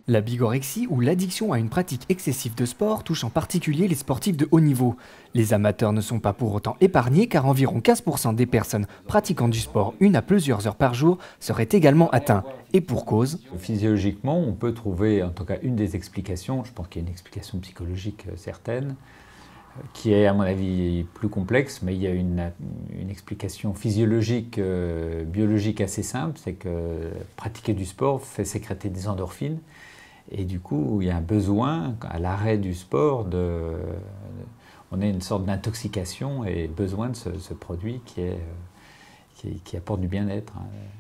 La bigorexie ou l'addiction à une pratique excessive de sport touche en particulier les sportifs de haut niveau. Les amateurs ne sont pas pour autant épargnés car environ 15% des personnes pratiquant du sport 1 à plusieurs heures par jour seraient également atteints. Et pour cause. Physiologiquement, on peut trouver en tout cas une des explications, je pense qu'il y a une explication psychologique certaine, qui est à mon avis plus complexe, mais il y a une explication physiologique, biologique assez simple, c'est que pratiquer du sport fait sécréter des endorphines, et du coup il y a un besoin, à l'arrêt du sport, on a une sorte d'intoxication et besoin de ce produit qui apporte du bien-être.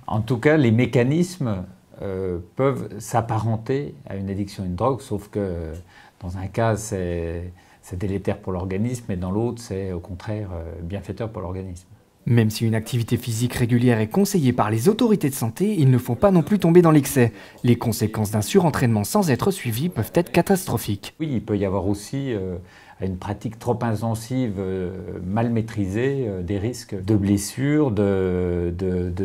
En tout cas, les mécanismes peuvent s'apparenter à une addiction à une drogue, sauf que dans un cas c'est délétère pour l'organisme, et dans l'autre, c'est au contraire bienfaiteur pour l'organisme. Même si une activité physique régulière est conseillée par les autorités de santé, il ne faut pas non plus tomber dans l'excès. Les conséquences d'un surentraînement sans être suivi peuvent être catastrophiques. Oui, il peut y avoir aussi, à une pratique trop intensive, mal maîtrisée, des risques de blessures, de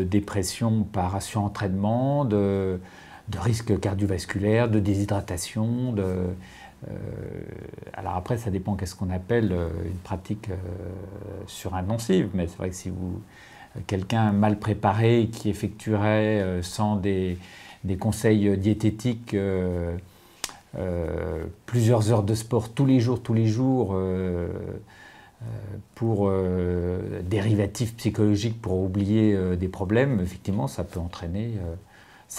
dépression par surentraînement, de risques cardiovasculaires, de déshydratation, alors après, ça dépend qu'est-ce qu'on appelle une pratique surintensive, mais c'est vrai que si quelqu'un mal préparé qui effectuerait sans des conseils diététiques plusieurs heures de sport tous les jours, pour dérivatifs psychologiques pour oublier des problèmes, effectivement, ça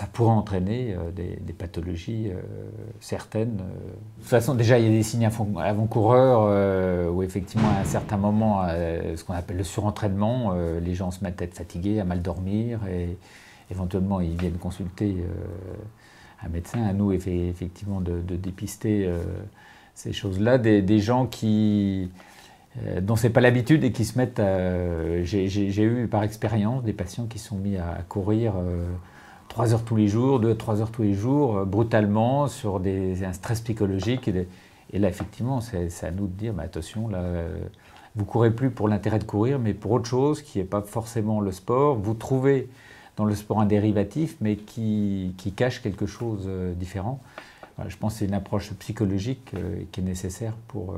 pourrait entraîner des pathologies certaines. De toute façon, déjà, il y a des signes avant-coureurs où, effectivement, à un certain moment, ce qu'on appelle le surentraînement, les gens se mettent à être fatigués, à mal dormir, et éventuellement, ils viennent consulter un médecin. À nous, effectivement, de dépister ces choses-là. Des gens dont c'est pas l'habitude et qui se mettent à... J'ai eu, par expérience, des patients qui sont mis à courir 3 heures tous les jours, 2-3 heures tous les jours, brutalement, sur un stress psychologique. Et là, effectivement, c'est à nous de dire, attention, là, vous ne courez plus pour l'intérêt de courir, mais pour autre chose qui n'est pas forcément le sport. Vous trouvez dans le sport un dérivatif, mais qui cache quelque chose de différent. Voilà, je pense que c'est une approche psychologique qui est nécessaire pour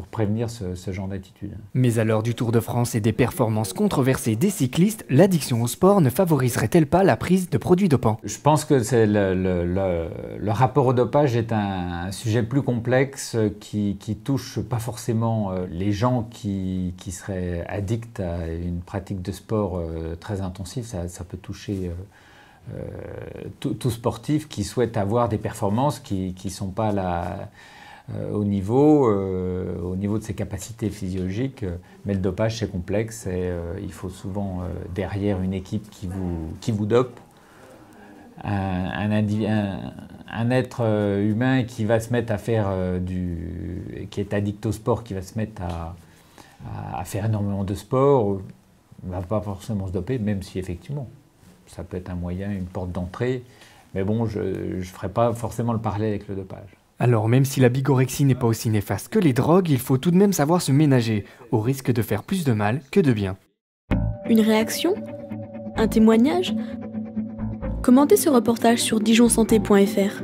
prévenir ce genre d'attitude. Mais à l'heure du Tour de France et des performances controversées des cyclistes, l'addiction au sport ne favoriserait-elle pas la prise de produits dopants? Je pense que le rapport au dopage est un sujet plus complexe qui touche pas forcément les gens qui seraient addicts à une pratique de sport très intensive. Ça peut toucher tout sportif qui souhaite avoir des performances qui ne sont pas au niveau de ses capacités physiologiques, mais le dopage c'est complexe et il faut souvent derrière une équipe qui vous dope, un être humain qui va se mettre à faire qui est addict au sport, qui va se mettre à faire énormément de sport, ne va pas forcément se doper, même si effectivement ça peut être un moyen, une porte d'entrée, mais bon, je ne ferai pas forcément le parallèle avec le dopage. Alors, même si la bigorexie n'est pas aussi néfaste que les drogues, il faut tout de même savoir se ménager, au risque de faire plus de mal que de bien. Une réaction? Un témoignage? Commentez ce reportage sur dijonsanté.fr.